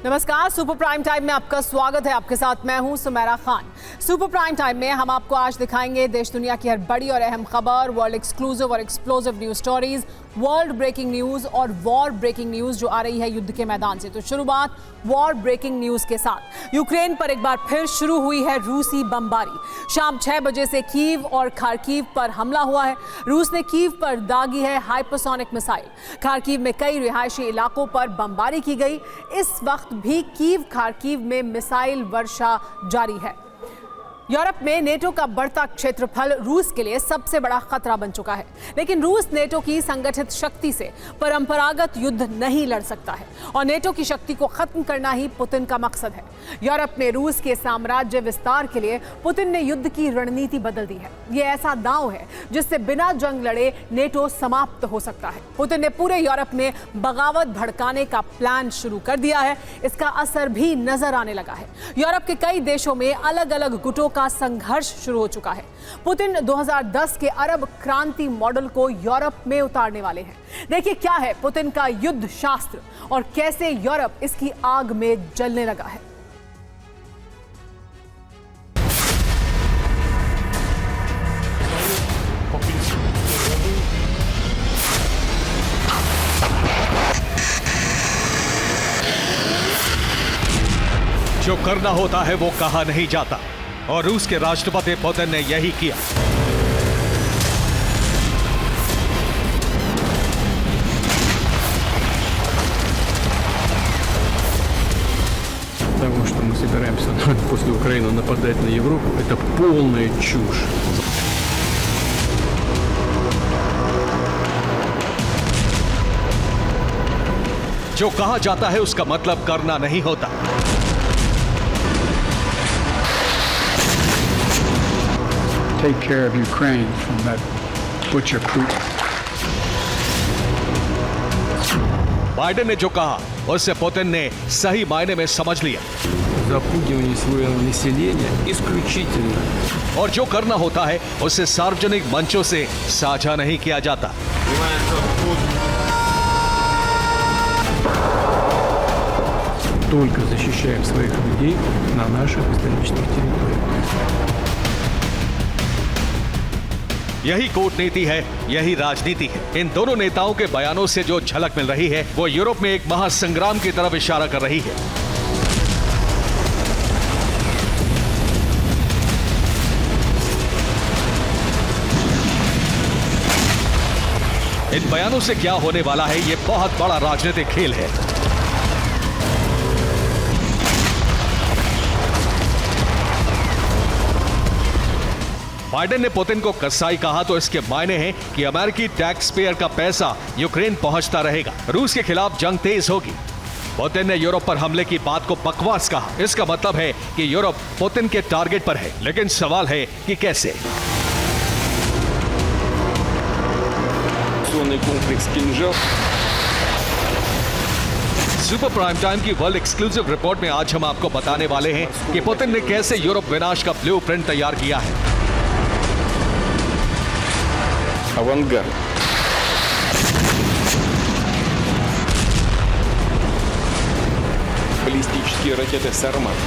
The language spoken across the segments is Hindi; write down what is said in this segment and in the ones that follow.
नमस्कार, सुपर प्राइम टाइम में आपका स्वागत है। आपके साथ मैं हूं Sumera Khan. Super prime time में हम आपको आज दिखाएंगे देश दुनिया की हर बड़ी और अहम खबर, वर्ल्ड एक्सक्लूसिव और explosive news stories, world breaking news और वॉर ब्रेकिंग न्यूज जो आ रही है युद्ध के मैदान से। तो शुरुआत वॉर ब्रेकिंग न्यूज के साथ। यूक्रेन पर एक बार फिर शुरू हुई है रूसी बमबारी। शाम 6 बजे से कीव और खार्किव पर हमला हुआ है। रूस ने कीव पर दागी है हाइपरसोनिक मिसाइल। खार्किव में कई रिहायशी इलाकों पर बमबारी की गई। इस वक्त भी कीव खार्किव में मिसाइल वर्षा जारी है। यूरोप में नेटो का बढ़ता क्षेत्रफल रूस के लिए सबसे बड़ा खतरा बन चुका है, लेकिन रूस नेटो की संगठित शक्ति से परंपरागत युद्ध नहीं लड़ सकता है और नेटो की शक्ति को खत्म करना ही पुतिन का मकसद है। यूरोप में रूस के साम्राज्य विस्तार के लिए पुतिन ने युद्ध की रणनीति बदल दी है। ये ऐसा दांव है जिससे बिना जंग लड़े नेटो समाप्त हो सकता है। पुतिन ने पूरे यूरोप में बगावत भड़काने का प्लान शुरू कर दिया है। इसका असर भी नजर आने लगा है। यूरोप के कई देशों में अलग अलग गुटों का संघर्ष शुरू हो चुका है। पुतिन 2010 के अरब क्रांति मॉडल को यूरोप में उतारने वाले हैं। देखिए क्या है पुतिन का युद्ध शास्त्र और कैसे यूरोप इसकी आग में जलने लगा है। जो करना होता है वो कहा नहीं जाता और रूस के राष्ट्रपति पुतिन ने यही किया। Того, что мы собираемся после Украины нападать на Европу, это полная чушь. जो कहा जाता है उसका मतलब करना नहीं होता। Take care of Ukraine from that butcher Putin. Biden ने जो कहा उससे पुतिन ने सही मायने में समझ लिया। Запугивание своего населения исключительно. और जो करना होता है उसे सार्वजनिक मंचों से साझा नहीं किया जाता। Только защищаем своих людей на наших исторических территориях. यही कूटनीति है, यही राजनीति है। इन दोनों नेताओं के बयानों से जो झलक मिल रही है वो यूरोप में एक महासंग्राम की तरफ इशारा कर रही है। इन बयानों से क्या होने वाला है, ये बहुत बड़ा राजनीतिक खेल है। बाइडेन ने पुतिन को कसाई कहा तो इसके मायने हैं कि अमेरिकी टैक्स पेयर का पैसा यूक्रेन पहुंचता रहेगा। रूस के खिलाफ जंग तेज होगी। पुतिन ने यूरोप पर हमले की बात को बकवास कहा। इसका मतलब है कि यूरोप पुतिन के टारगेट पर है, लेकिन सवाल है कि कैसे। सुपर प्राइम टाइम की वर्ल्ड एक्सक्लूसिव रिपोर्ट में आज हम आपको बताने वाले हैं कि पुतिन ने कैसे यूरोप विनाश का ब्लूप्रिंट तैयार किया है। Авангард. Баллистические ракеты «Сармат».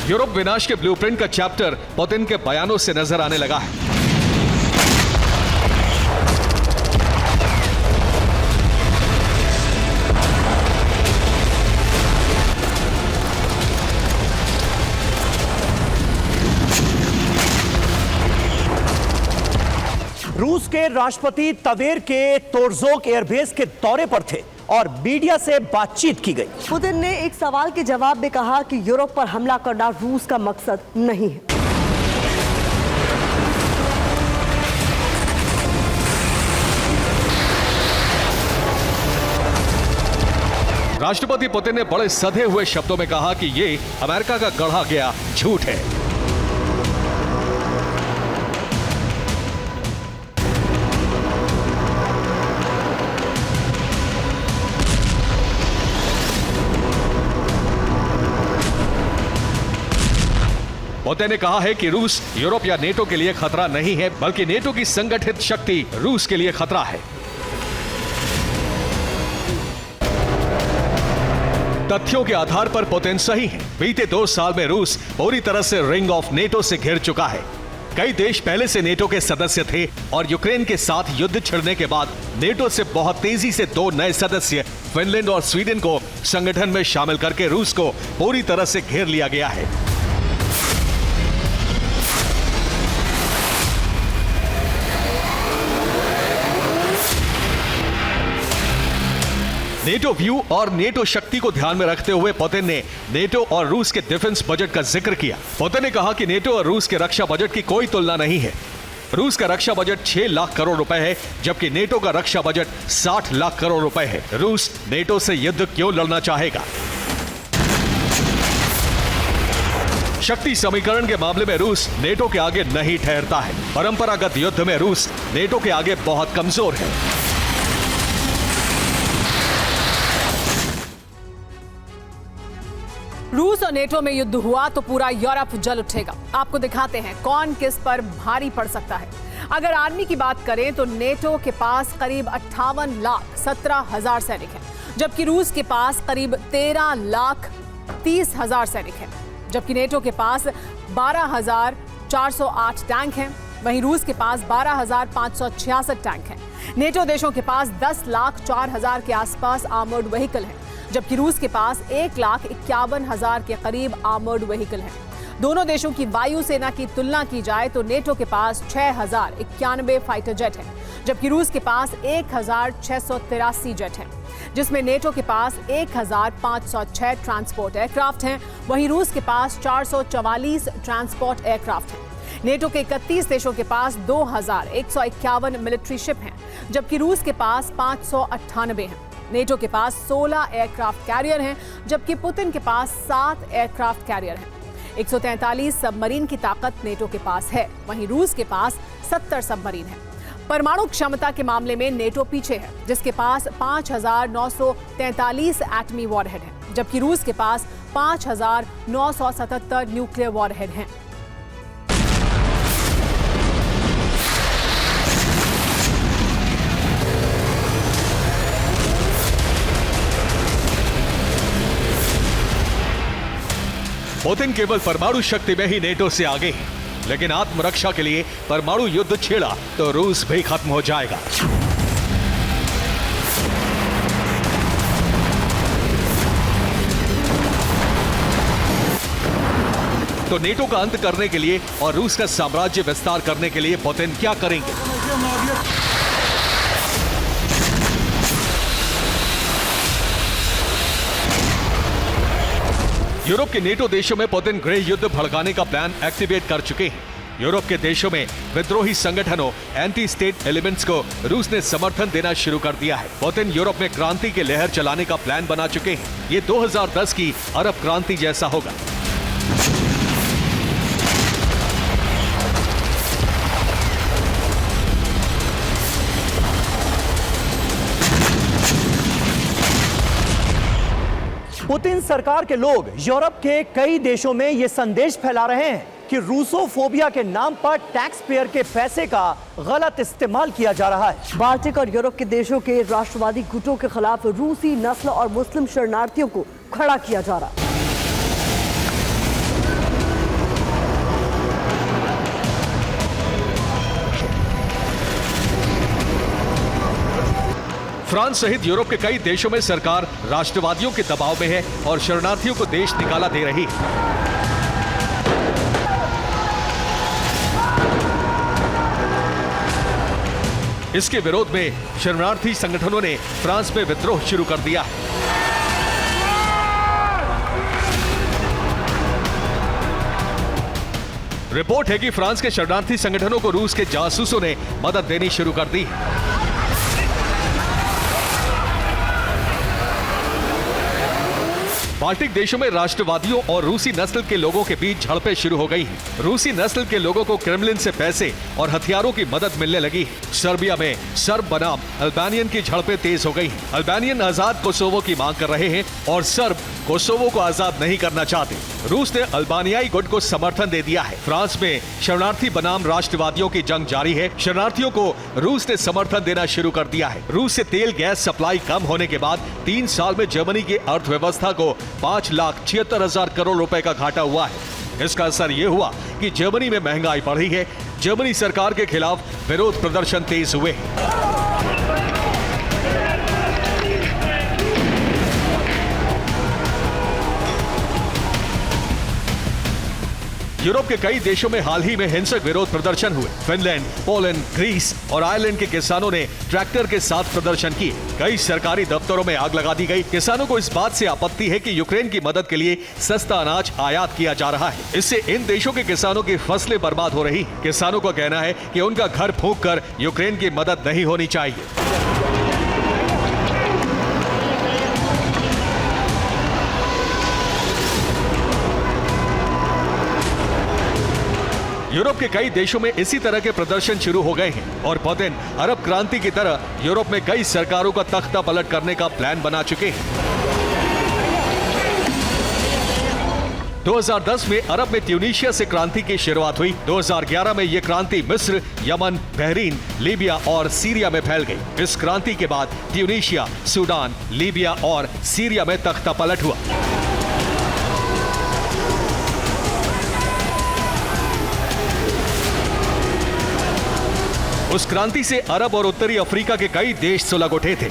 यूरोप विनाश के ब्लूप्रिंट का चैप्टर पुतिन के बयानों से नजर आने लगा है। रूस के राष्ट्रपति तवेर के तोरज़ोक एयरबेस के दौरे पर थे और मीडिया से बातचीत की गई। पुतिन ने एक सवाल के जवाब में कहा कि यूरोप पर हमला करना रूस का मकसद नहीं है। राष्ट्रपति पुतिन ने बड़े सधे हुए शब्दों में कहा कि ये अमेरिका का गढ़ा गया झूठ है। पुतिन ने कहा है कि रूस यूरोप या नेटो के लिए खतरा नहीं है, बल्कि नेटो की संगठित शक्ति रूस के लिए खतरा है। तथ्यों के आधार पर पुतिन सही है। बीते 2 साल में रूस पूरी तरह से रिंग ऑफ नेटो से घिर चुका है। कई देश पहले से नेटो के सदस्य थे और यूक्रेन के साथ युद्ध छिड़ने के बाद नेटो से बहुत तेजी से 2 नए सदस्य फिनलैंड और स्वीडन को संगठन में शामिल करके रूस को पूरी तरह से घेर लिया गया है। नेटो व्यू और नेटो शक्ति को ध्यान में रखते हुए पुतिन ने नेटो और रूस के डिफेंस बजट का जिक्र किया। पुतिन ने कहा कि नेटो और रूस के रक्षा बजट की कोई तुलना नहीं है। रूस का रक्षा बजट 6 लाख करोड़ रुपए है, जबकि नेटो का रक्षा बजट 60 लाख करोड़ रुपए है। रूस नेटो से युद्ध क्यों लड़ना चाहेगा? शक्ति समीकरण के मामले में रूस नेटो के आगे नहीं ठहरता है। परंपरागत युद्ध में रूस नेटो के आगे बहुत कमजोर है। रूस और नेटो में युद्ध हुआ तो पूरा यूरोप जल उठेगा। आपको दिखाते हैं कौन किस पर भारी पड़ सकता है। अगर आर्मी की बात करें तो नेटो के पास करीब 58,17,000 सैनिक हैं, जबकि रूस के पास करीब 13,30,000 सैनिक हैं। जबकि नेटो के पास 12,408 टैंक हैं, वहीं रूस के पास 12,566 टैंक हैं। नेटो देशों के पास 10,04,000 के आसपास आर्मर्ड व्हीकल हैं, जबकि रूस के पास 1,51,000 के करीब आर्मर्ड व्हीकल हैं। दोनों देशों की वायुसेना की तुलना की जाए तो नेटो के पास 6,091 फाइटर जेट हैं, जबकि रूस के पास 1,683 जेट हैं, जिसमें नेटो के पास 1,506 ट्रांसपोर्ट एयरक्राफ्ट हैं, वहीं रूस के पास 444 ट्रांसपोर्ट एयरक्राफ्ट हैं। नेटो के 31 देशों के पास 2,151 मिलिट्री शिप हैं, जबकि रूस के पास 598 हैं। नेटो के पास 16 एयरक्राफ्ट कैरियर हैं, जबकि पुतिन के पास 7 एयरक्राफ्ट कैरियर हैं। 143 सबमरीन की ताकत नेटो के पास है, वहीं रूस के पास 70 सबमरीन हैं। परमाणु क्षमता के मामले में नेटो पीछे है, जिसके पास 5,943 एटमी वॉरहेड हैं, जबकि रूस के पास 5,977 न्यूक्लियर वॉरहेड हैं। पुतिन केवल परमाणु शक्ति में ही नेटो से आगे है, लेकिन आत्मरक्षा के लिए परमाणु युद्ध छेड़ा तो रूस भी खत्म हो जाएगा। तो नेटो का अंत करने के लिए और रूस का साम्राज्य विस्तार करने के लिए पुतिन क्या करेंगे? यूरोप के नेटो देशों में पुतिन गृह युद्ध भड़काने का प्लान एक्टिवेट कर चुके हैं। यूरोप के देशों में विद्रोही संगठनों एंटी स्टेट एलिमेंट्स को रूस ने समर्थन देना शुरू कर दिया है। पुतिन यूरोप में क्रांति की लहर चलाने का प्लान बना चुके हैं। ये 2010 की अरब क्रांति जैसा होगा। पुतिन सरकार के लोग यूरोप के कई देशों में यह संदेश फैला रहे हैं कि रूसोफोबिया के नाम पर टैक्स पेयर के पैसे का गलत इस्तेमाल किया जा रहा है। बाल्टिक और यूरोप के देशों के राष्ट्रवादी गुटों के खिलाफ रूसी नस्ल और मुस्लिम शरणार्थियों को खड़ा किया जा रहा है। फ्रांस सहित यूरोप के कई देशों में सरकार राष्ट्रवादियों के दबाव में है और शरणार्थियों को देश निकाला दे रही है। इसके विरोध में शरणार्थी संगठनों ने फ्रांस में विद्रोह शुरू कर दिया है। रिपोर्ट है कि फ्रांस के शरणार्थी संगठनों को रूस के जासूसों ने मदद देनी शुरू कर दी है। बाल्टिक देशों में राष्ट्रवादियों और रूसी नस्ल के लोगों के बीच झड़पें शुरू हो गई हैं। रूसी नस्ल के लोगों को क्रेमलिन से पैसे और हथियारों की मदद मिलने लगी है। सर्बिया में सर्ब बनाम अल्बानियन की झड़पें तेज हो गई हैं। अल्बानियन आजाद कोसोवो की मांग कर रहे हैं और सर्ब कोसोवो को आजाद नहीं करना चाहते। रूस ने अल्बानियाई गुट को समर्थन दे दिया है। फ्रांस में शरणार्थी बनाम राष्ट्रवादियों की जंग जारी है। शरणार्थियों को रूस ने समर्थन देना शुरू कर दिया है। रूस से तेल गैस सप्लाई कम होने के बाद 3 साल में जर्मनी की अर्थव्यवस्था को 5,76,000 करोड़ रुपए का घाटा हुआ है। इसका असर यह हुआ कि जर्मनी में महंगाई बढ़ी है। जर्मनी सरकार के खिलाफ विरोध प्रदर्शन तेज हुए हैं। यूरोप के कई देशों में हाल ही में हिंसक विरोध प्रदर्शन हुए। फिनलैंड, पोलैंड, ग्रीस और आयरलैंड के किसानों ने ट्रैक्टर के साथ प्रदर्शन किए। कई सरकारी दफ्तरों में आग लगा दी गई। किसानों को इस बात से आपत्ति है कि यूक्रेन की मदद के लिए सस्ता अनाज आयात किया जा रहा है। इससे इन देशों के किसानों की फसलें बर्बाद हो रही हैं। किसानों का कहना है कि उनका घर फूंक कर यूक्रेन की मदद नहीं होनी चाहिए। यूरोप के कई देशों में इसी तरह के प्रदर्शन शुरू हो गए हैं और पुतिन अरब क्रांति की तरह यूरोप में कई सरकारों का तख्ता पलट करने का प्लान बना चुके हैं। 2010 में अरब में ट्यूनीशिया से क्रांति की शुरुआत हुई। 2011 में यह क्रांति मिस्र, यमन, बहरीन, लीबिया और सीरिया में फैल गई। इस क्रांति के बाद ट्यूनीशिया, सूडान, लीबिया और सीरिया में तख्ता पलट हुआ। उस क्रांति से अरब और उत्तरी अफ्रीका के कई देश सुलग उठे थे।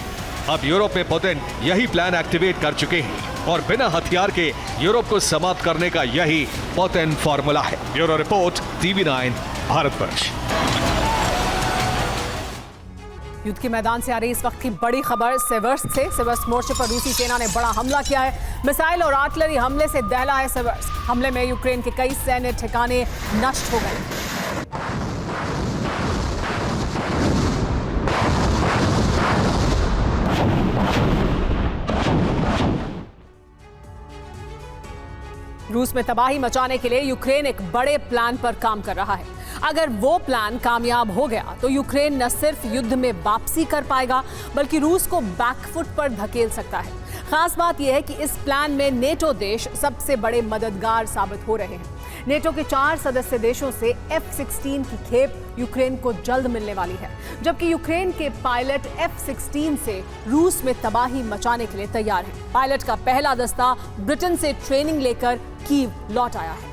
अब यूरोप में पुतिन यही प्लान एक्टिवेट कर चुके हैं और बिना हथियार के यूरोप को समाप्त करने का यही पुतिन फॉर्मूला है। Bureau report, TV9 Bharatvarsh. युद्ध के मैदान से आ रही इस वक्त की बड़ी खबर सेवर्स्क से। सेवर्स्क मोर्चे पर रूसी सेना ने बड़ा हमला किया है। मिसाइल और आर्टिलरी हमले से दहला है सेवर्स्क। हमले में यूक्रेन के कई सैन्य ठिकाने नष्ट हो गए। रूस में तबाही मचाने के लिए यूक्रेन एक बड़े प्लान पर काम कर रहा है। अगर वो प्लान कामयाब हो गया तो यूक्रेन न सिर्फ युद्ध में वापसी कर पाएगा बल्कि रूस को बैकफुट पर धकेल सकता है। खास बात यह है कि इस प्लान में नेटो देश सबसे बड़े मददगार साबित हो रहे हैं। नेटो के 4 सदस्य देशों से F-16 की खेप यूक्रेन को जल्द मिलने वाली है, जबकि यूक्रेन के पायलट F-16 से रूस में तबाही मचाने के लिए तैयार हैं। पायलट का पहला दस्ता ब्रिटेन से ट्रेनिंग लेकर कीव लौट आया है।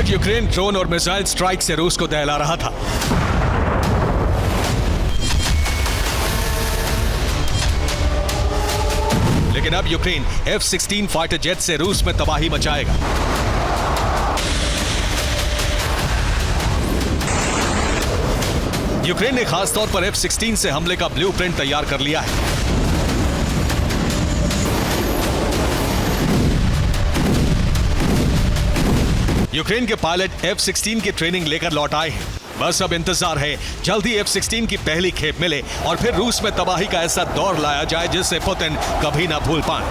यूक्रेन ड्रोन और मिसाइल स्ट्राइक से रूस को दहला रहा था। लेकिन अब यूक्रेन F-16 फाइटर जेट से रूस में तबाही मचाएगा। यूक्रेन ने खासतौर पर F-16 से हमले का ब्लूप्रिंट तैयार कर लिया है। यूक्रेन के पायलट F-16 की ट्रेनिंग लेकर लौट आए हैं। बस अब इंतजार है जल्दी F-16 की पहली खेप मिले और फिर रूस में तबाही का ऐसा दौर लाया जाए जिससे पुतिन कभी ना भूल पाए।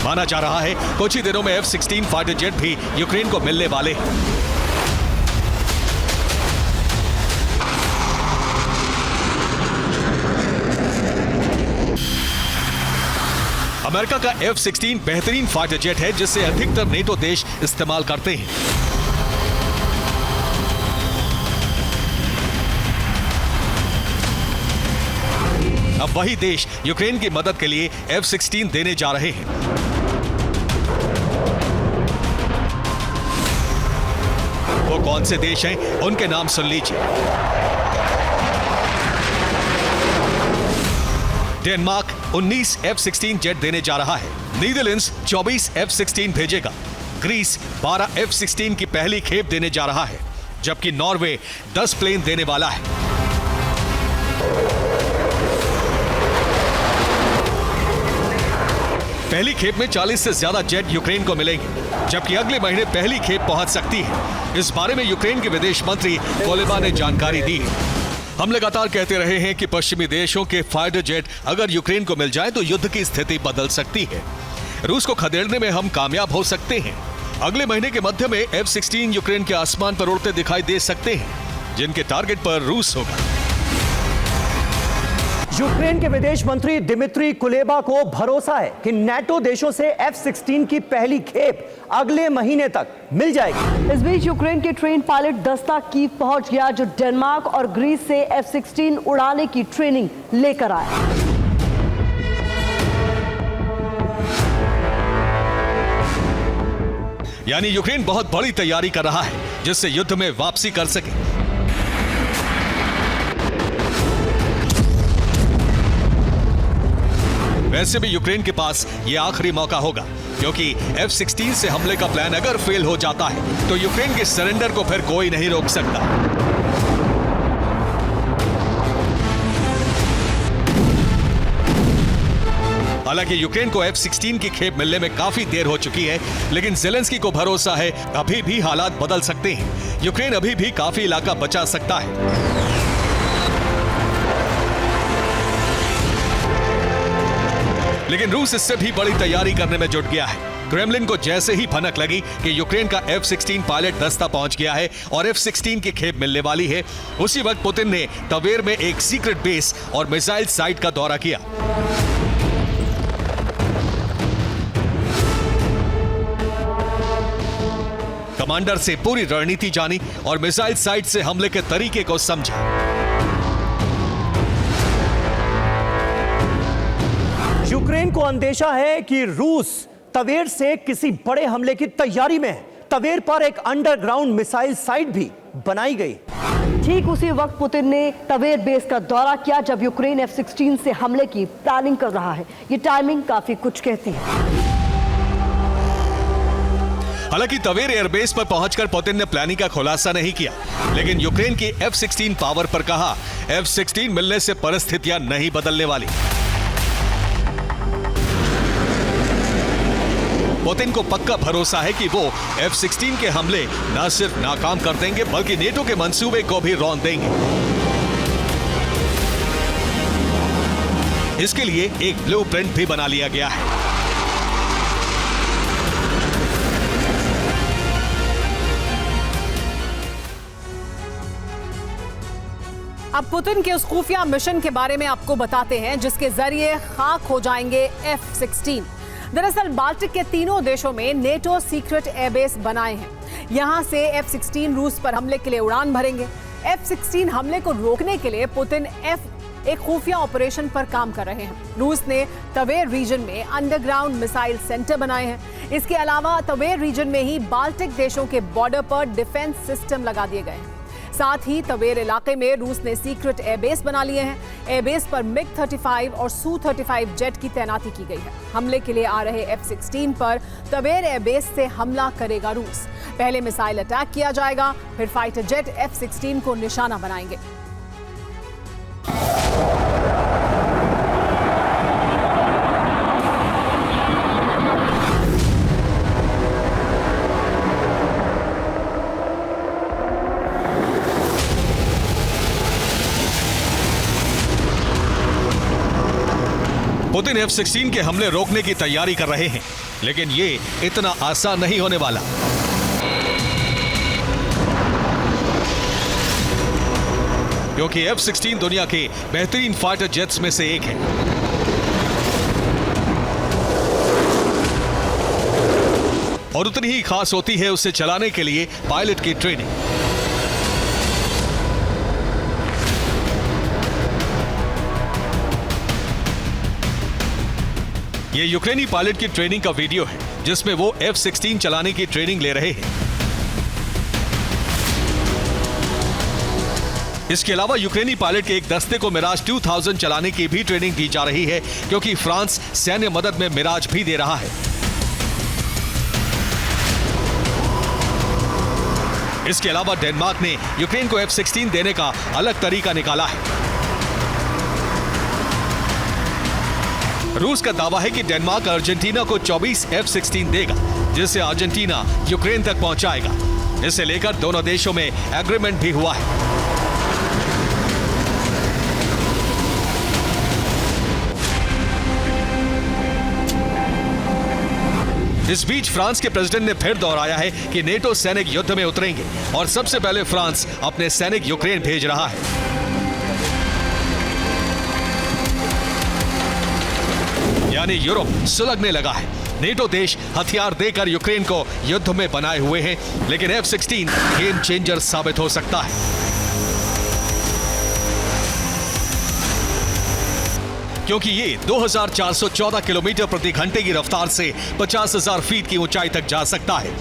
माना जा रहा है कुछ ही दिनों में F-16 फाइटर जेट भी यूक्रेन को मिलने वाले हैं। अमेरिका का F-16 बेहतरीन फाइटर जेट है जिसे अधिकतर नेटो देश इस्तेमाल करते हैं। अब वही देश यूक्रेन की मदद के लिए F-16 देने जा रहे हैं। वो कौन से देश हैं, उनके नाम सुन लीजिए। डेनमार्क 19 F-16 जेट देने जा रहा है। नीदरलैंड्स 24 F-16 भेजेगा। ग्रीस 12 F-16 की पहली खेप देने जा रहा है, जबकि नॉर्वे 10 प्लेन देने वाला है। पहली खेप में 40 से ज्यादा जेट यूक्रेन को मिलेंगे, जबकि अगले महीने पहली खेप पहुंच सकती है। इस बारे में यूक्रेन के विदेश मंत्री कोलेबा ने जानकारी दी है। हम लगातार कहते रहे हैं कि पश्चिमी देशों के फाइटर जेट अगर यूक्रेन को मिल जाए तो युद्ध की स्थिति बदल सकती है। रूस को खदेड़ने में हम कामयाब हो सकते हैं। अगले महीने के मध्य में F-16 यूक्रेन के आसमान पर उड़ते दिखाई दे सकते हैं, जिनके टारगेट पर रूस होगा। यूक्रेन के विदेश मंत्री दिमित्री कुलेबा को भरोसा है कि नाटो देशों से F-16 की पहली खेप अगले महीने तक मिल जाएगी। इस बीच यूक्रेन के ट्रेन पायलट दस्ता कीव पहुंच गया, जो डेनमार्क और ग्रीस से F-16 उड़ाने की ट्रेनिंग लेकर आया। यानी यूक्रेन बहुत बड़ी तैयारी कर रहा है, जिससे युद्ध में वापसी कर सके। वैसे भी यूक्रेन के पास यह आखिरी मौका होगा, क्योंकि F-16 से हमले का प्लान अगर फेल हो जाता है तो यूक्रेन के सरेंडर को फिर कोई नहीं रोक सकता। हालांकि यूक्रेन को F-16 की खेप मिलने में काफी देर हो चुकी है, लेकिन ज़ेलेंस्की को भरोसा है अभी भी हालात बदल सकते हैं। यूक्रेन अभी भी काफी इलाका बचा सकता है। लेकिन रूस इससे भी बड़ी तैयारी करने में जुट गया है। क्रेमलिन को जैसे ही भनक लगी कि यूक्रेन का F-16 पायलट दस्ता पहुंच गया है और F-16 की खेप मिलने वाली है, उसी वक्त पुतिन ने तवेर में एक सीक्रेट बेस और मिसाइल साइट का दौरा किया। कमांडर से पूरी रणनीति जानी और मिसाइल साइट से हमले के तरीके को समझा। यूक्रेन को अंदेशा है कि रूस तवेर से किसी बड़े हमले की तैयारी में है। तवेर पर एक अंडरग्राउंड मिसाइल साइट भी बनाई गई। ठीक उसी वक्त पुतिन ने तवेर बेस का दौरा किया, जब यूक्रेन F-16 से हमले की प्लानिंग कर रहा है। ये टाइमिंग काफी कुछ कहती है। हालांकि तवेर एयरबेस पर पहुंचकर पुतिन ने प्लानिंग का खुलासा नहीं किया, लेकिन यूक्रेन की F-16 पावर पर कहा, F-16 मिलने से परिस्थितियां नहीं बदलने वाली। पुतिन को पक्का भरोसा है कि वो F-16 के हमले न सिर्फ नाकाम कर देंगे, बल्कि नेटो के मंसूबे को भी रौंद देंगे। इसके लिए एक ब्लूप्रिंट भी बना लिया गया है। अब पुतिन के उस खुफिया मिशन के बारे में आपको बताते हैं, जिसके जरिए खाक हो जाएंगे F-16। दरअसल बाल्टिक के तीनों देशों में नेटो सीक्रेट एयरबेस बनाए हैं। यहां से F-16 रूस पर हमले के लिए उड़ान भरेंगे। F-16 हमले को रोकने के लिए पुतिन एक खुफिया ऑपरेशन पर काम कर रहे हैं। रूस ने तवेर रीजन में अंडरग्राउंड मिसाइल सेंटर बनाए हैं। इसके अलावा तवेर रीजन में ही बाल्टिक देशों के बॉर्डर पर डिफेंस सिस्टम लगा दिए गए हैं। साथ ही तवेर इलाके में रूस ने सीक्रेट एयरबेस बना लिए हैं। एयरबेस पर MiG-35 और Su-35 जेट की तैनाती की गई है। हमले के लिए आ रहे F-16 पर तवेर एयरबेस से हमला करेगा रूस। पहले मिसाइल अटैक किया जाएगा, फिर फाइटर जेट F-16 को निशाना बनाएंगे। पुतिन F-16 के हमले रोकने की तैयारी कर रहे हैं, लेकिन ये इतना आसान नहीं होने वाला। क्योंकि F-16 दुनिया के बेहतरीन फाइटर जेट्स में से एक है। और उतनी ही खास होती है उसे चलाने के लिए पायलट की ट्रेनिंग। ये यूक्रेनी पायलट की ट्रेनिंग का वीडियो है, जिसमें वो F-16 चलाने की ट्रेनिंग ले रहे हैं। इसके अलावा यूक्रेनी पायलट के एक दस्ते को मिराज 2000 चलाने की भी ट्रेनिंग दी जा रही है, क्योंकि फ्रांस सैन्य मदद में मिराज भी दे रहा है। इसके अलावा डेनमार्क ने यूक्रेन को F-16 देने का अलग तरीका निकाला है। रूस का दावा है कि डेनमार्क अर्जेंटीना को 24 F-16 देगा, जिसे अर्जेंटीना यूक्रेन तक पहुंचाएगा। इसे लेकर दोनों देशों में एग्रीमेंट भी हुआ है। इस बीच फ्रांस के प्रेसिडेंट ने फिर दोहराया है कि नेटो सैनिक युद्ध में उतरेंगे और सबसे पहले फ्रांस अपने सैनिक यूक्रेन भेज रहा है। यानी यूरोप सुलगने लगा है। नेटो देश हथियार देकर यूक्रेन को युद्ध में बनाए हुए हैं, लेकिन F-16 गेम चेंजर साबित हो सकता है। क्योंकि ये 2414 किलोमीटर प्रति घंटे की रफ्तार से 50,000 फीट की ऊंचाई तक जा सकता है।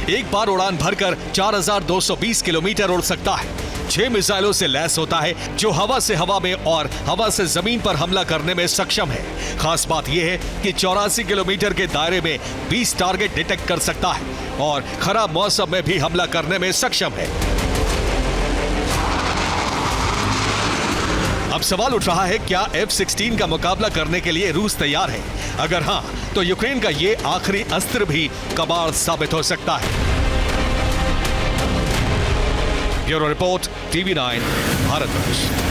एक बार उड़ान भरकर 4220 किलोमीटर उड़ सकता है। 6 मिसाइलों से लैस होता है, जो हवा से हवा में और हवा से जमीन पर हमला करने में सक्षम है। खास बात यह है कि 84 किलोमीटर के दायरे में 20 टारगेट डिटेक्ट कर सकता है और खराब मौसम में भी हमला करने में सक्षम है। अब सवाल उठ रहा है, क्या F-16 का मुकाबला करने के लिए रूस तैयार है? अगर हां, तो यूक्रेन का ये आखिरी अस्त्र भी कबाड़ साबित हो सकता है। Bureau report, TV9 Bharatvarsh.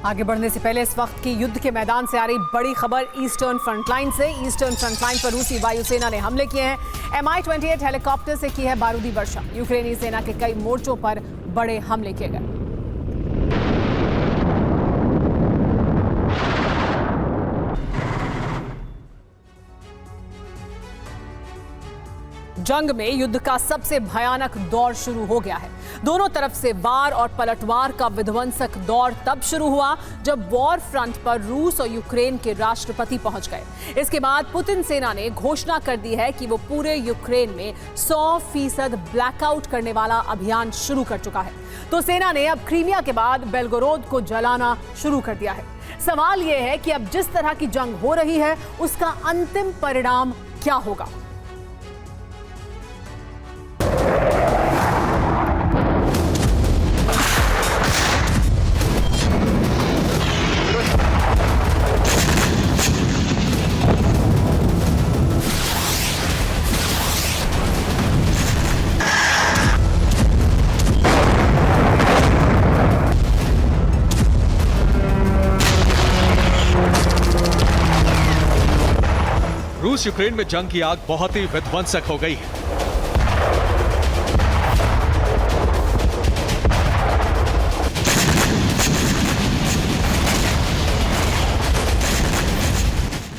आगे बढ़ने से पहले इस वक्त की युद्ध के मैदान से आ रही बड़ी खबर ईस्टर्न फ्रंटलाइन से। ईस्टर्न फ्रंटलाइन पर रूसी वायुसेना ने हमले किए हैं। Mi-28 हेलीकॉप्टर से की है बारूदी वर्षा। यूक्रेनी सेना के कई मोर्चों पर बड़े हमले किए गए। जंग में युद्ध का सबसे भयानक दौर शुरू हो गया है। दोनों तरफ से वार और पलटवार का विध्वंसक दौर तब शुरू हुआ जब वॉर फ्रंट पर रूस और यूक्रेन के राष्ट्रपति पहुंच गए। इसके बाद पुतिन सेना ने घोषणा कर दी है कि वो पूरे यूक्रेन में 100% ब्लैकआउट करने वाला अभियान शुरू कर चुका है। तो सेना ने अब क्रीमिया के बाद बेलगोरोद को जलाना शुरू कर दिया है। सवाल यह है कि अब जिस तरह की जंग हो रही है, उसका अंतिम परिणाम क्या होगा? रूस यूक्रेन में जंग की आग बहुत ही विध्वंसक हो गई है।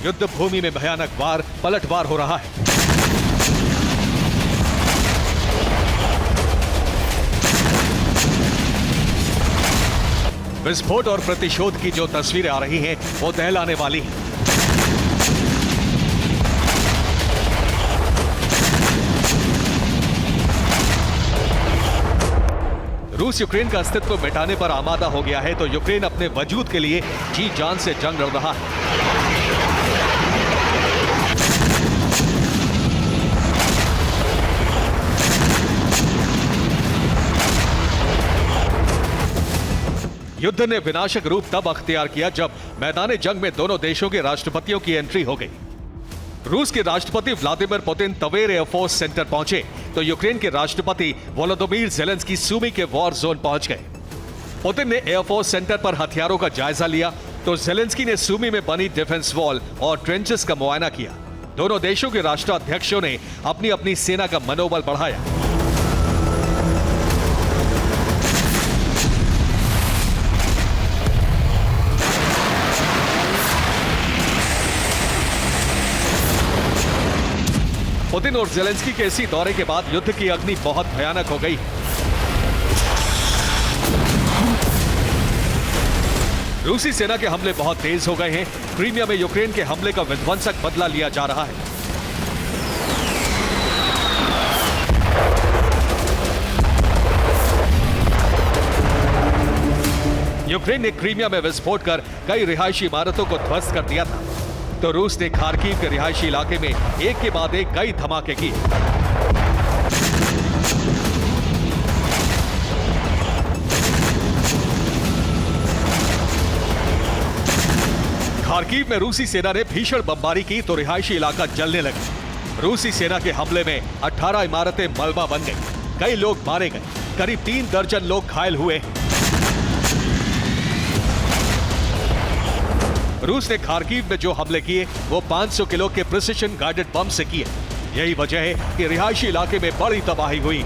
युद्ध भूमि में भयानक वार पलटवार हो रहा है। विस्फोट और प्रतिशोध की जो तस्वीरें आ रही हैं, वो दहलाने वाली हैं। रूस यूक्रेन का अस्तित्व मिटाने पर आमादा हो गया है, तो यूक्रेन अपने वजूद के लिए जी जान से जंग लड़ रहा है। युद्ध ने विनाशक रूप तब अख्तियार किया जब मैदान जंग में दोनों देशों के राष्ट्रपतियों की एंट्री हो गई। रूस के राष्ट्रपति Vladimir Putin Tver air force centre पहुंचे, तो यूक्रेन के राष्ट्रपति वोलोदिमीर ज़ेलेंस्की सूमी के वॉर जोन पहुंच गए। पुतिन ने एयरफोर्स सेंटर पर हथियारों का जायजा लिया, तो ज़ेलेंस्की ने सूमी में बनी डिफेंस वॉल और ट्रेंचेस का मुआयना किया। दोनों देशों के राष्ट्राध्यक्षों ने अपनी अपनी सेना का मनोबल बढ़ाया। पुतिन और ज़ेलेंस्की के इसी दौरे के बाद युद्ध की अग्नि बहुत भयानक हो गई। रूसी सेना के हमले बहुत तेज हो गए हैं। क्रीमिया में यूक्रेन के हमले का विध्वंसक बदला लिया जा रहा है। यूक्रेन ने क्रीमिया में विस्फोट कर कई रिहायशी इमारतों को ध्वस्त कर दिया था, तो रूस ने खार्किव के रिहायशी इलाके में एक के बाद एक कई धमाके किए। खार्किव में रूसी सेना ने भीषण बमबारी की तो रिहायशी इलाका जलने लगा। रूसी सेना के हमले में 18 इमारतें मलबा बन गई, कई लोग मारे गए, करीब 3 दर्जन लोग घायल हुए। रूस ने खार्किव में जो हमले किए वो 500 किलो के प्रिसिशन गाइडेड बम से किए। यही वजह है कि रिहायशी इलाके में बड़ी तबाही हुई।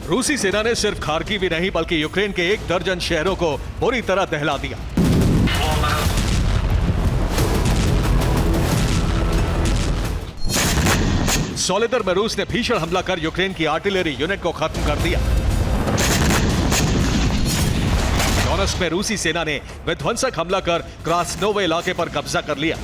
रूसी सेना ने सिर्फ खार्किव ही नहीं बल्कि यूक्रेन के 1 दर्जन शहरों को बुरी तरह दहला दिया। सोलेदर में रूस ने भीषण हमला कर यूक्रेन की आर्टिलरी यूनिट को खत्म कर दिया। डोनेट्स्क में रूसी सेना ने विध्वंसक हमला कर क्रास्नोवे इलाके पर कब्जा कर लिया।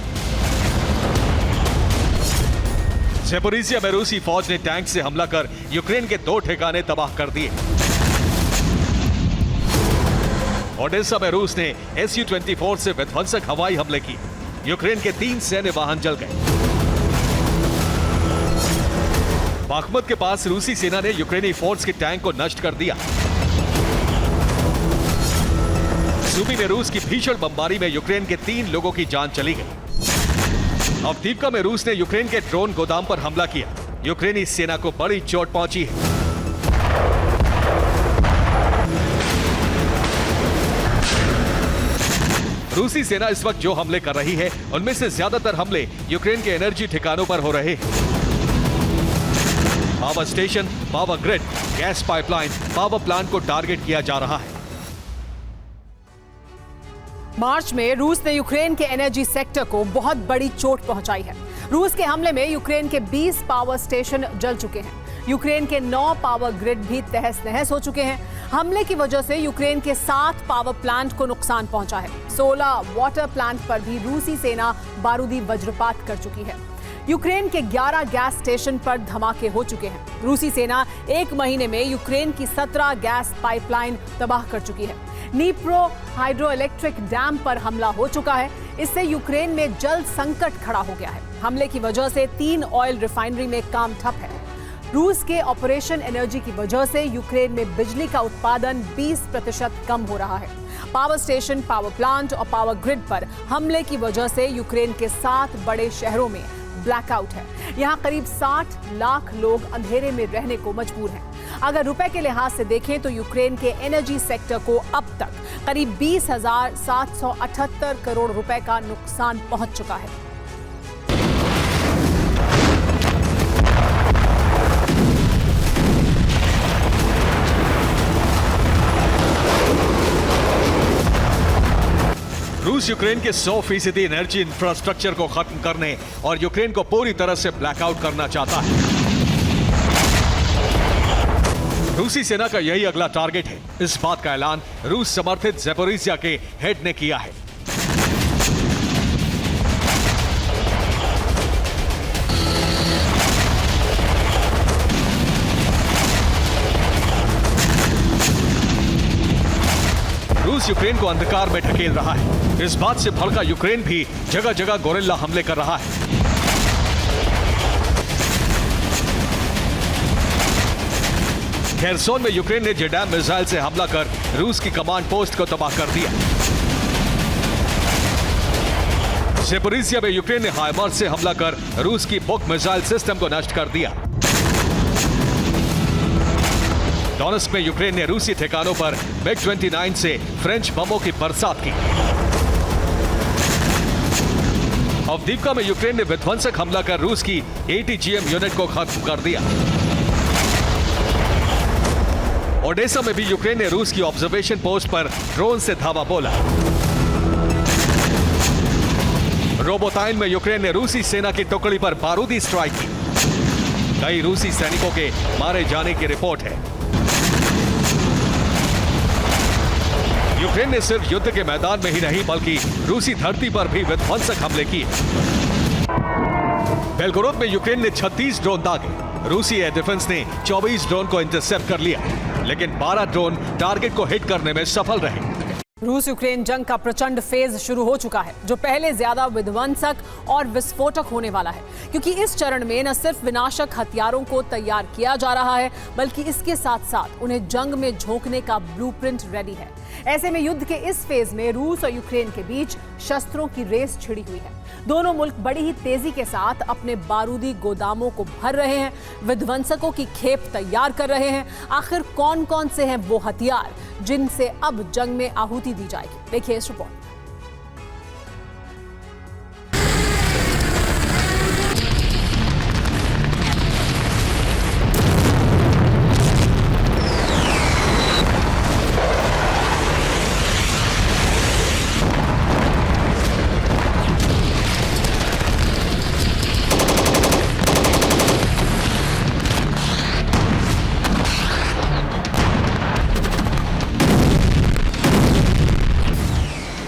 ज़ेपोरिज़िया में रूसी फौज ने टैंक से हमला कर यूक्रेन के 2 ठिकाने तबाह कर दिए। ओडेसा में रूस ने Su-24 से विध्वंसक हवाई हमले किए। यूक्रेन के 3 सैन्य वाहन जल गए। बाखमत के पास रूसी सेना ने यूक्रेनी फोर्स के टैंक को नष्ट कर दिया। सूमी में रूस की भीषण बमबारी में यूक्रेन के 3 लोगों की जान चली गई। अवदीपका में रूस ने यूक्रेन के ड्रोन गोदाम पर हमला किया। यूक्रेनी सेना को बड़ी चोट पहुंची है। रूसी सेना इस वक्त जो हमले कर रही है उनमें से ज्यादातर हमले यूक्रेन के एनर्जी ठिकानों पर हो रहे हैं। Power station, power grid, gas pipeline, power plant को टारगेट किया जा रहा है। मार्च में रूस ने यूक्रेन के एनर्जी सेक्टर को बहुत बड़ी चोट पहुंचाई है। रूस के हमले में यूक्रेन के 20 पावर स्टेशन जल चुके हैं। यूक्रेन के 9 पावर ग्रिड भी तहस नहस हो चुके हैं। हमले की वजह से यूक्रेन के 7 पावर प्लांट को नुकसान पहुंचा है। 16 वाटर प्लांट पर भी रूसी सेना बारूदी वज्रपात कर चुकी है। यूक्रेन के 11 गैस स्टेशन पर धमाके हो चुके हैं। रूसी सेना 1 महीने में यूक्रेन की 17 गैस पाइपलाइन तबाह कर चुकी है। नीप्रो हाइड्रो इलेक्ट्रिक डैम पर हमला हो चुका है। इससे यूक्रेन में जल संकट खड़ा हो गया है। हमले की वजह से 3 ऑयल रिफाइनरी में काम ठप है। रूस के ऑपरेशन एनर्जी की वजह से यूक्रेन में बिजली का उत्पादन 20% कम हो रहा है। पावर स्टेशन, पावर प्लांट और पावर ग्रिड पर हमले की वजह से यूक्रेन के 7 बड़े शहरों में ब्लैकआउट है। यहाँ करीब 60 लाख लोग अंधेरे में रहने को मजबूर हैं। अगर रुपए के लिहाज से देखें तो यूक्रेन के एनर्जी सेक्टर को अब तक करीब 20,778 करोड़ रुपए का नुकसान पहुंच चुका है। रूस यूक्रेन के 100% एनर्जी इंफ्रास्ट्रक्चर को खत्म करने और यूक्रेन को पूरी तरह से ब्लैकआउट करना चाहता है। रूसी सेना का यही अगला टारगेट है। इस बात का ऐलान रूस समर्थित ज़ेपोरिज़िया के हेड ने किया है। रूस यूक्रेन को अंधकार में ढकेल रहा है। इस बात से भड़का यूक्रेन भी जगह जगह गोरिल्ला हमले कर रहा है। खेरसोन में यूक्रेन ने जेडैम मिसाइल से हमला कर रूस की कमांड पोस्ट को तबाह कर दिया। ज़ेपोरिज़िया में यूक्रेन ने हाइमार्स से हमला कर रूस की बुक मिसाइल सिस्टम को नष्ट कर दिया। डोनेट्स्क में यूक्रेन ने रूसी ठिकानों पर MiG-29 से फ्रेंच बमों की बरसात की। अवदीपका में यूक्रेन ने विध्वंसक हमला कर रूस की ATGM यूनिट को खत्म कर दिया। ओडेसा में भी यूक्रेन ने रूस की ऑब्जर्वेशन पोस्ट पर ड्रोन से धावा बोला। रोबोटाइन में यूक्रेन ने रूसी सेना की टुकड़ी पर बारूदी स्ट्राइक की। कई रूसी सैनिकों के मारे जाने की रिपोर्ट है। यूक्रेन ने सिर्फ युद्ध के मैदान में ही नहीं बल्कि रूसी धरती पर भी विध्वंसक हमले किए। बेलगोरोद में यूक्रेन ने 36 ड्रोन दागे। रूसी एयर डिफेंस ने 24 ड्रोन को इंटरसेप्ट कर लिया, लेकिन 12 ड्रोन टारगेट को हिट करने में सफल रहे। रूस यूक्रेन जंग का प्रचंड फेज शुरू हो चुका है, जो पहले ज्यादा विध्वंसक और विस्फोटक होने वाला है, क्योंकि इस चरण में न सिर्फ विनाशक हथियारों को तैयार किया जा रहा है, बल्कि इसके साथ साथ उन्हें जंग में झोंकने का ब्लूप्रिंट रेडी है। ऐसे में युद्ध के इस फेज में रूस और यूक्रेन के बीच शस्त्रों की रेस छिड़ी हुई है। दोनों मुल्क बड़ी ही तेजी के साथ अपने बारूदी गोदामों को भर रहे हैं, विध्वंसकों की खेप तैयार कर रहे हैं। आखिर कौन कौन से हैं वो हथियार जिनसे अब जंग में आहुति दी जाएगी? देखिए इस रिपोर्ट।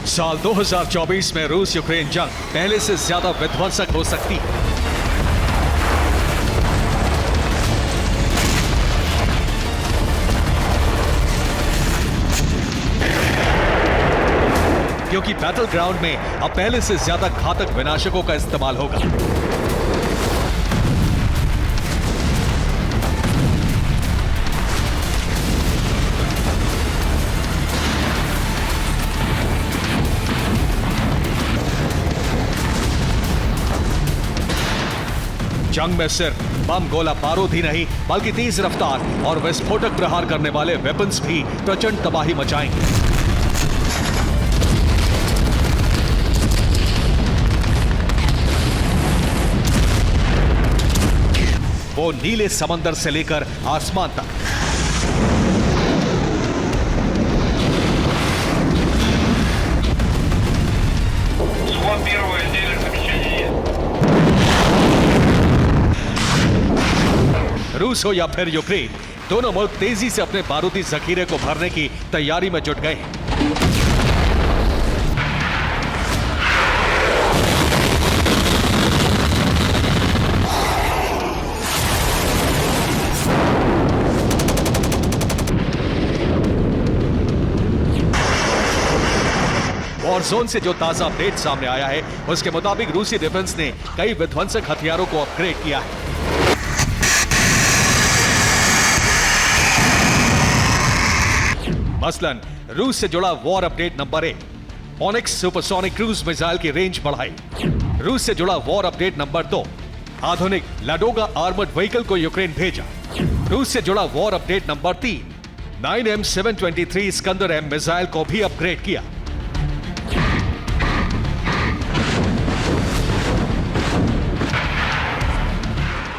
साल 2024 में रूस यूक्रेन जंग पहले से ज्यादा विध्वंसक हो सकती है। क्योंकि बैटल ग्राउंड में अब पहले से ज्यादा घातक विनाशकों का इस्तेमाल होगा। जंग में सिर्फ बम गोला बारूद ही नहीं, बल्कि तेज रफ्तार और विस्फोटक प्रहार करने वाले वेपन्स भी प्रचंड तबाही मचाएंगे। वो नीले समंदर से लेकर आसमान तक। रूस हो या फिर यूक्रेन, दोनों मुल्क तेजी से अपने बारूदी जखीरे को भरने की तैयारी में जुट गए हैं। वॉर जोन से जो ताजा अपडेट सामने आया है, उसके मुताबिक रूसी डिफेंस ने कई विध्वंसक हथियारों को अपग्रेड किया है। मसलन रूस से जुड़ा war update number 1, onyx supersonic cruise missile की रेंज बढ़ाई। रूस से जुड़ा वॉर अपडेट नंबर 2, आधुनिक लाडोगा आर्मर्ड व्हीकल को यूक्रेन भेजा। रूस से जुड़ा war update number 3, 9M723 Iskander M missile को भी अपग्रेड किया।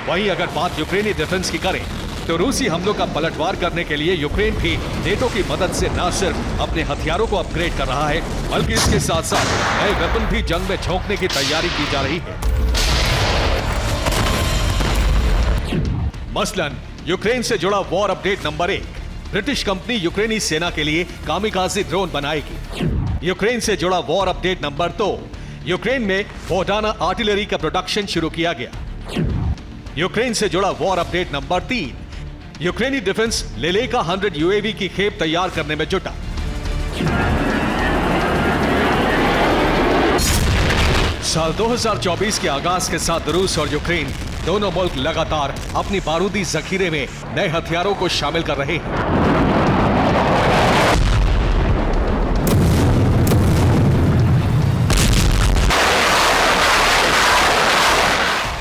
वहीं अगर बात यूक्रेनी डिफेंस की करें, तो रूसी हमलों का पलटवार करने के लिए यूक्रेन भी नेटो की मदद से न सिर्फ अपने हथियारों को अपग्रेड कर रहा है, बल्कि इसके साथ साथ नए वेपन भी जंग में झोंकने की तैयारी की जा रही है। मसलन यूक्रेन से जुड़ा war update number 1, British company यूक्रेनी सेना के लिए कामिकाज़ी ड्रोन बनाएगी। यूक्रेन से जुड़ा वॉर अपडेट नंबर 2, यूक्रेन में वोडाना आर्टिलरी का प्रोडक्शन शुरू किया गया। यूक्रेन से जुड़ा वॉर अपडेट नंबर 3, यूक्रेनी डिफेंस लेलेका 100 यूएवी की खेप तैयार करने में जुटा। साल 2024 के आगाज के साथ रूस और यूक्रेन दोनों मुल्क लगातार अपनी बारूदी जखीरे में नए हथियारों को शामिल कर रहे हैं।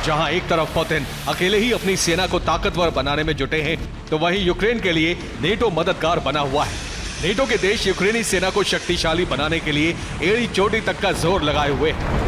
जहां एक तरफ पुतिन अकेले ही अपनी सेना को ताकतवर बनाने में जुटे हैं, तो वहीं यूक्रेन के लिए नेटो मददगार बना हुआ है। नेटो के देश यूक्रेनी सेना को शक्तिशाली बनाने के लिए एड़ी चोटी तक का जोर लगाए हुए हैं।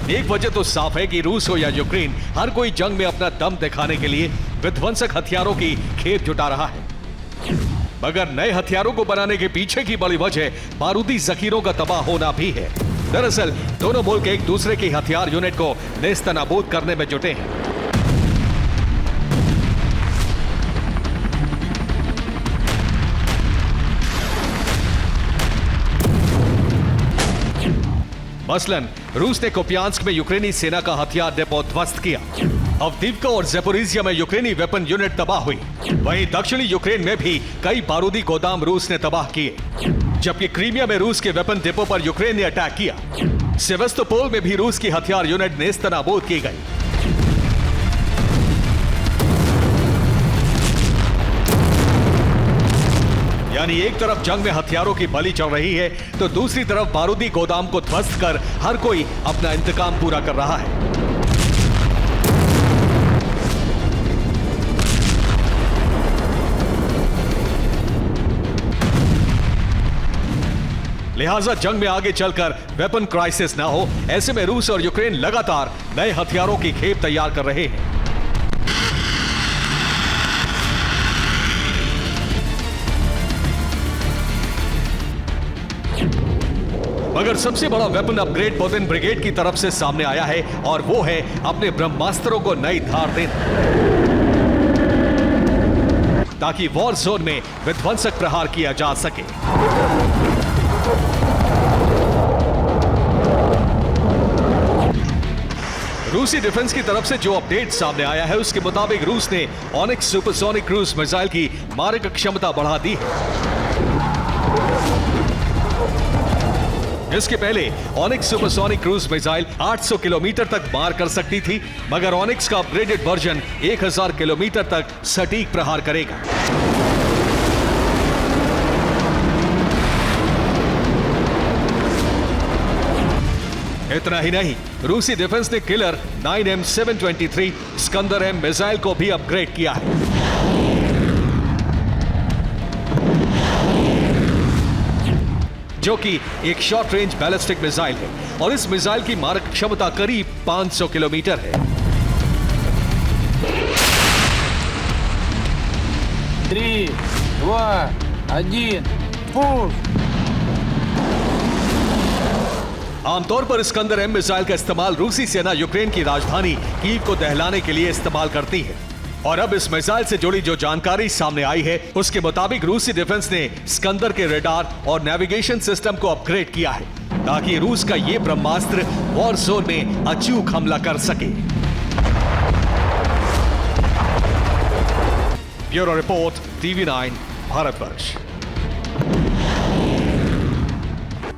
एक वजह तो साफ है कि रूस हो या यूक्रेन, हर कोई जंग में अपना दम दिखाने के लिए विध्वंसक हथियारों की खेप जुटा रहा है। मगर नए हथियारों को बनाने के पीछे की बड़ी वजह बारूदी जखीरों का तबाह होना भी है। दरअसल दोनों मुल्क एक दूसरे की हथियार यूनिट को नेस्तनाबूद करने में जुटे हैं। मसलन रूस ने कुपियांस्क में यूक्रेनी सेना का हथियार डिपो ध्वस्त किया। अवदीव्का और ज़ेपोरिजिया में यूक्रेनी वेपन यूनिट तबाह हुई। वहीं दक्षिणी यूक्रेन में भी कई बारूदी गोदाम रूस ने तबाह किए, जबकि क्रीमिया में रूस के वेपन डिपो पर यूक्रेन ने अटैक किया। सेवेस्तोपोल में भी रूस की हथियार यूनिट नेस्तनाबूद की गई। यानी एक तरफ जंग में हथियारों की बलि चढ़ रही है, तो दूसरी तरफ बारूदी गोदाम को ध्वस्त कर हर कोई अपना इंतकाम पूरा कर रहा है। लिहाजा जंग में आगे चलकर वेपन क्राइसिस ना हो, ऐसे में रूस और यूक्रेन लगातार नए हथियारों की खेप तैयार कर रहे हैं। मगर सबसे बड़ा वेपन अपग्रेड पुतिन ब्रिगेड की तरफ से सामने आया है, और वो है अपने ब्रह्मास्त्रों को नई धार देना, ताकि वॉर जोन में विध्वंसक प्रहार किया जा सके। रूसी डिफेंस की तरफ से जो अपडेट सामने आया है, उसके मुताबिक रूस ने ऑनिक्स सुपरसोनिक क्रूज मिसाइल की मारक क्षमता बढ़ा दी है। इसके पहले onyx supersonic cruise missile 800 kilometre तक मार कर सकती थी, मगर ऑनिक्स का अपग्रेडेड वर्जन 1000 किलोमीटर तक सटीक प्रहार करेगा। इतना ही नहीं, रूसी डिफेंस ने killer 9M723 Iskander M missile को भी अपग्रेड किया है। जो कि एक शॉर्ट रेंज बैलिस्टिक मिसाइल है, और इस मिसाइल की मारक क्षमता करीब 500 किलोमीटर है। 3, 2, 1, पुश। आमतौर पर स्कंदर M मिसाइल का इस्तेमाल रूसी सेना यूक्रेन की राजधानी कीव को दहलाने के लिए इस्तेमाल करती है। और अब इस मिसाइल से जुड़ी जो जानकारी सामने आई है, उसके मुताबिक रूसी डिफेंस ने स्कंदर के रडार और नेविगेशन सिस्टम को अपग्रेड किया है, ताकि रूस का ये ब्रह्मास्त्र वॉर जोन में अचूक हमला कर सके। Bureau report, TV9 Bharatvarsh.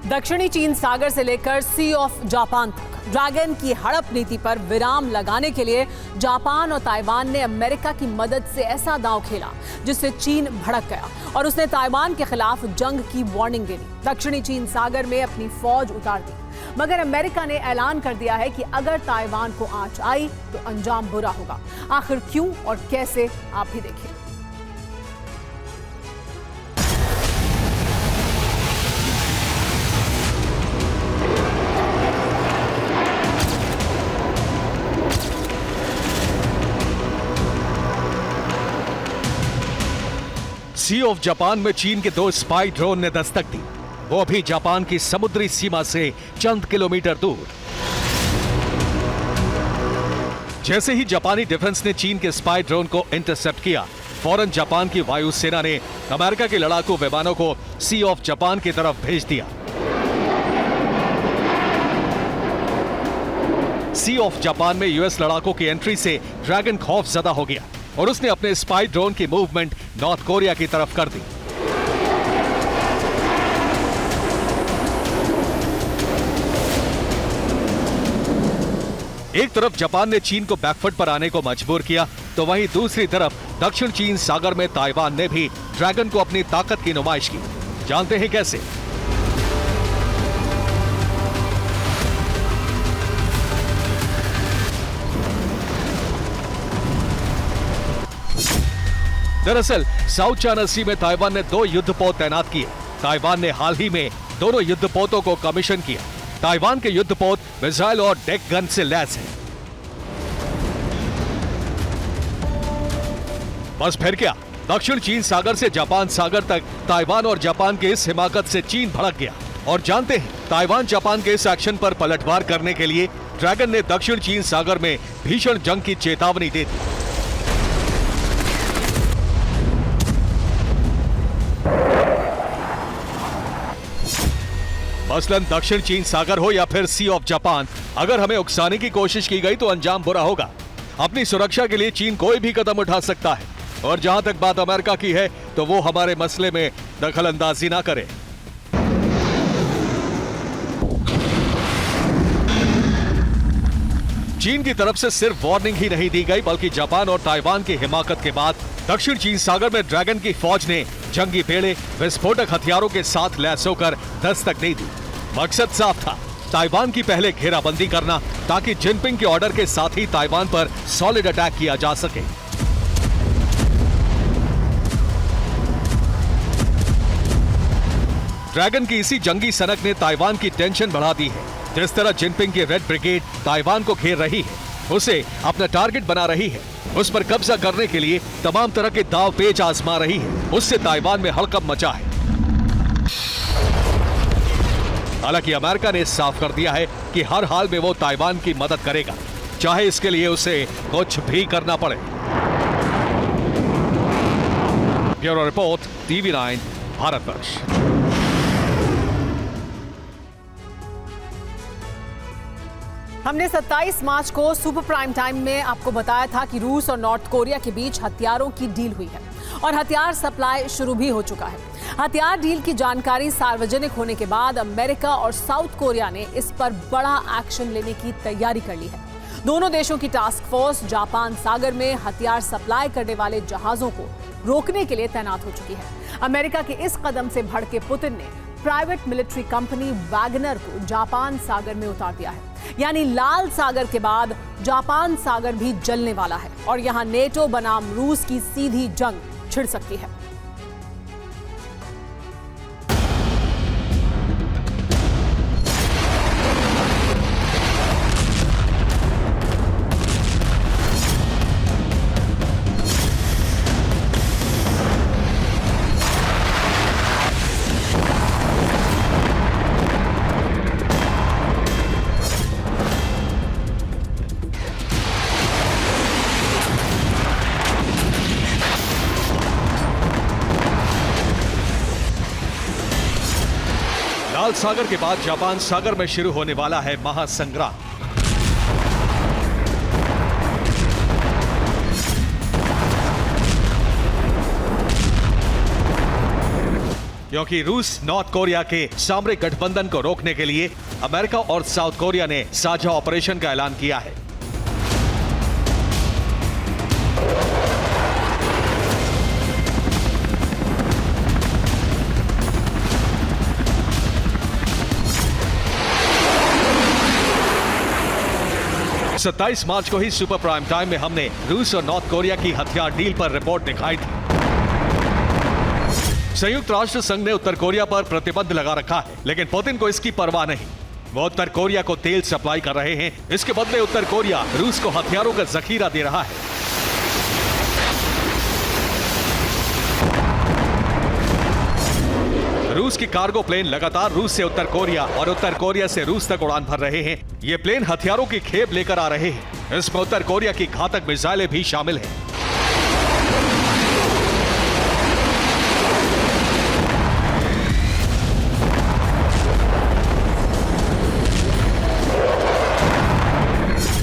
दक्षिणी चीन सागर से लेकर सी ऑफ जापान तक ड्रैगन की हड़प नीति पर विराम लगाने के लिए जापान और ताइवान ने अमेरिका की मदद से ऐसा दांव खेला जिससे चीन भड़क गया और उसने ताइवान के खिलाफ जंग की वार्निंग दे दी। दक्षिणी चीन सागर में अपनी फौज उतार दी, मगर अमेरिका ने ऐलान कर दिया है कि अगर ताइवान को आंच आई तो अंजाम बुरा होगा। आखिर क्यों और कैसे, आप भी देखिए। सी ऑफ जापान में चीन के 2 स्पाई ड्रोन ने दस्तक दी, वो भी जापान की समुद्री सीमा से चंद किलोमीटर दूर। जैसे ही जापानी डिफेंस ने चीन के स्पाई ड्रोन को इंटरसेप्ट किया, फौरन जापान की वायुसेना ने अमेरिका के लड़ाकू विमानों को सी ऑफ जापान की तरफ भेज दिया। सी ऑफ जापान में यूएस लड़ाकों की एंट्री से ड्रैगन खौफजदा हो गया और उसने अपने स्पाई ड्रोन की मूवमेंट नॉर्थ कोरिया की तरफ कर दी। एक तरफ जापान ने चीन को बैकफुट पर आने को मजबूर किया, तो वहीं दूसरी तरफ दक्षिण चीन सागर में ताइवान ने भी ड्रैगन को अपनी ताकत की नुमाइश की। जानते हैं कैसे? दरअसल साउथ चाइना सी में ताइवान ने 2 युद्धपोत तैनात किए। ताइवान ने हाल ही में दोनों युद्धपोतों को कमीशन किया। ताइवान के युद्धपोत मिसाइल और डेक गन से लैस हैं। बस फिर क्या, दक्षिण चीन सागर से जापान सागर तक ताइवान और जापान के इस हिमाकत से चीन भड़क गया। और जानते हैं ताइवान जापान के इस एक्शन पर पलटवार करने के लिए ड्रैगन ने दक्षिण चीन सागर में भीषण जंग की चेतावनी दे दी। मसलन दक्षिण चीन सागर हो या फिर सी ऑफ जापान, अगर हमें उकसाने की कोशिश की गई तो अंजाम बुरा होगा। अपनी सुरक्षा के लिए चीन कोई भी कदम उठा सकता है, और जहां तक बात अमेरिका की है तो वो हमारे मसले में दखल अंदाजी ना करे। चीन की तरफ से सिर्फ वार्निंग ही नहीं दी गई, बल्कि जापान और ताइवान की हिमाकत के बाद दक्षिण चीन सागर में ड्रैगन की फौज ने जंगी बेड़े विस्फोटक हथियारों के साथ लैस होकर दस्तक नहीं दी। मकसद साफ था, ताइवान की पहले घेराबंदी करना, ताकि जिनपिंग के ऑर्डर के साथ ही ताइवान पर सॉलिड अटैक किया जा सके। ड्रैगन की इसी जंगी सनक ने ताइवान की टेंशन बढ़ा दी है। जिस तरह जिनपिंग की रेड ब्रिगेड ताइवान को घेर रही है, उसे अपना टारगेट बना रही है, उस पर कब्जा करने के लिए तमाम तरह के दाव पेच आजमा रही है, उससे ताइवान में हड़कंप मचा है। हालांकि अमेरिका ने साफ कर दिया है कि हर हाल में वो ताइवान की मदद करेगा, चाहे इसके लिए उसे कुछ भी करना पड़े। Bureau report, TV9 Bharatvarsh. हमने 27 मार्च को सुपर प्राइम टाइम में आपको बताया था कि रूस और नॉर्थ कोरिया के बीच हथियारों की डील हुई है और हथियार सप्लाई शुरू भी हो चुका है। हथियार डील की जानकारी सार्वजनिक होने के बाद अमेरिका और साउथ कोरिया ने इस पर बड़ा एक्शन लेने की तैयारी कर ली है। दोनों देशों की टास्क फोर्स जापान सागर में हथियार सप्लाई करने वाले जहाजों को रोकने के लिए तैनात हो चुकी है। अमेरिका के इस कदम से भड़के पुतिन ने प्राइवेट मिलिट्री कंपनी वैगनर को जापान सागर में उतार दिया है। यानी लाल सागर के बाद जापान सागर भी जलने वाला है और यहां नेटो बनाम रूस की सीधी जंग छिड़ सकती है। लाल सागर के बाद जापान सागर में शुरू होने वाला है महासंग्राम। क्योंकि रूस नॉर्थ कोरिया के सामरिक गठबंधन को रोकने के लिए अमेरिका और साउथ कोरिया ने साझा ऑपरेशन का ऐलान किया है। तो 27 मार्च को ही सुपर प्राइम टाइम में हमने रूस और नॉर्थ कोरिया की हथियार डील पर रिपोर्ट दिखाई थी। संयुक्त राष्ट्र संघ ने उत्तर कोरिया पर प्रतिबंध लगा रखा है, लेकिन पुतिन को इसकी परवाह नहीं। वो उत्तर कोरिया को तेल सप्लाई कर रहे हैं, इसके बदले उत्तर कोरिया रूस को हथियारों का जखीरा दे रहा है। रूस की कार्गो प्लेन लगातार रूस से उत्तर कोरिया और उत्तर कोरिया से रूस तक उड़ान भर रहे हैं। ये प्लेन हथियारों की खेप लेकर आ रहे हैं। इसमें उत्तर कोरिया की घातक मिसाइलें भी शामिल हैं।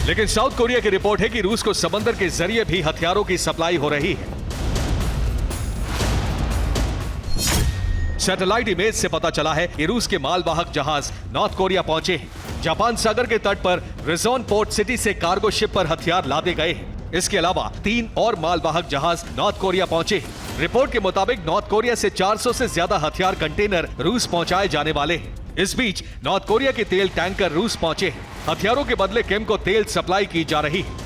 लेकिन साउथ कोरिया की रिपोर्ट है कि रूस को समंदर के जरिए भी हथियारों की सप्लाई हो रही है। सैटेलाइट इमेज से पता चला है कि रूस के मालवाहक जहाज नॉर्थ कोरिया पहुंचे हैं। जापान सागर के तट पर रिजोन पोर्ट सिटी से कार्गो शिप पर हथियार लादे गए हैं। इसके अलावा 3 और मालवाहक जहाज नॉर्थ कोरिया पहुंचे हैं। रिपोर्ट के मुताबिक नॉर्थ कोरिया से 400 से ज्यादा हथियार कंटेनर रूस पहुंचाए जाने वाले हैं। इस बीच नॉर्थ कोरिया के तेल टैंकर रूस पहुंचे हैं। हथियारों के बदले किम को तेल सप्लाई की जा रही है।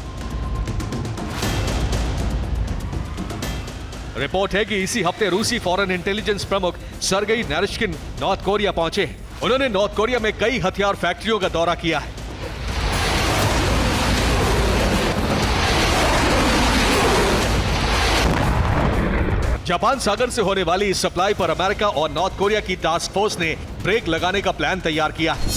रिपोर्ट है कि इसी हफ्ते रूसी फॉरेन इंटेलिजेंस प्रमुख सर्गेई नारिश्किन नॉर्थ कोरिया पहुंचे हैं। उन्होंने नॉर्थ कोरिया में कई हथियार फैक्ट्रियों का दौरा किया है। जापान सागर से होने वाली इस सप्लाई पर अमेरिका और नॉर्थ कोरिया की टास्क फोर्स ने ब्रेक लगाने का प्लान तैयार किया है।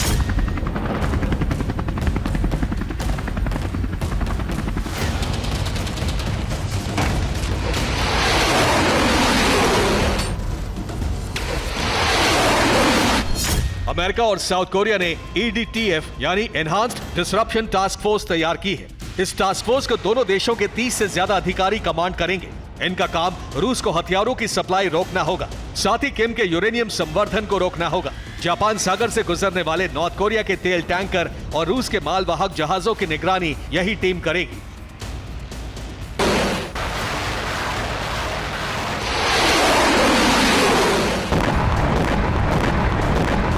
अमेरिका और साउथ कोरिया ने EDTF यानी एनहांस्ड डिसरप्शन टास्क फोर्स तैयार की है। इस टास्क फोर्स को दोनों देशों के 30 से ज्यादा अधिकारी कमांड करेंगे। इनका काम रूस को हथियारों की सप्लाई रोकना होगा, साथ ही किम के यूरेनियम संवर्धन को रोकना होगा। जापान सागर से गुजरने वाले नॉर्थ कोरिया के तेल टैंकर और रूस के मालवाहक जहाजों की निगरानी यही टीम करेगी।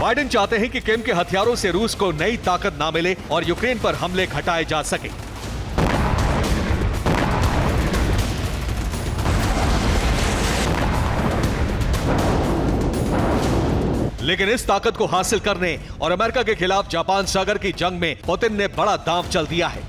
बाइडेन चाहते हैं कि किम के हथियारों से रूस को नई ताकत ना मिले और यूक्रेन पर हमले घटाए जा सके। लेकिन इस ताकत को हासिल करने और अमेरिका के खिलाफ जापान सागर की जंग में पुतिन ने बड़ा दांव चल दिया है।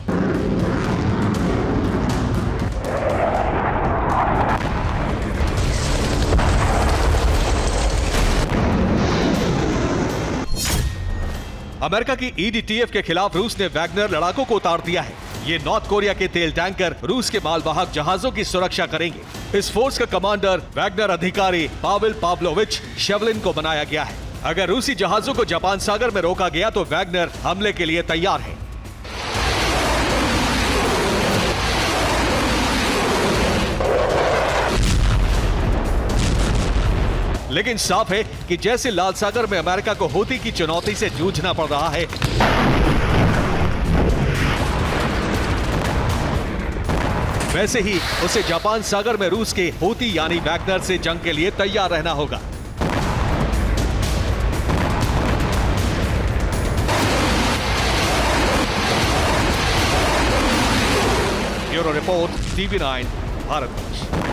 अमेरिका की EDTF के खिलाफ रूस ने वैगनर लड़ाकों को उतार दिया है। ये नॉर्थ कोरिया के तेल टैंकर रूस के मालवाहक जहाजों की सुरक्षा करेंगे। इस फोर्स का कमांडर वैगनर अधिकारी पावेल पाव्लोविच शेवलिन को बनाया गया है। अगर रूसी जहाजों को जापान सागर में रोका गया तो वैगनर हमले के लिए तैयार है। लेकिन साफ है कि जैसे लाल सागर में अमेरिका को हूती की चुनौती से जूझना पड़ रहा है, वैसे ही उसे जापान सागर में रूस के हूती यानी वैगनर से जंग के लिए तैयार रहना होगा। Bureau report, TV9 Bharat.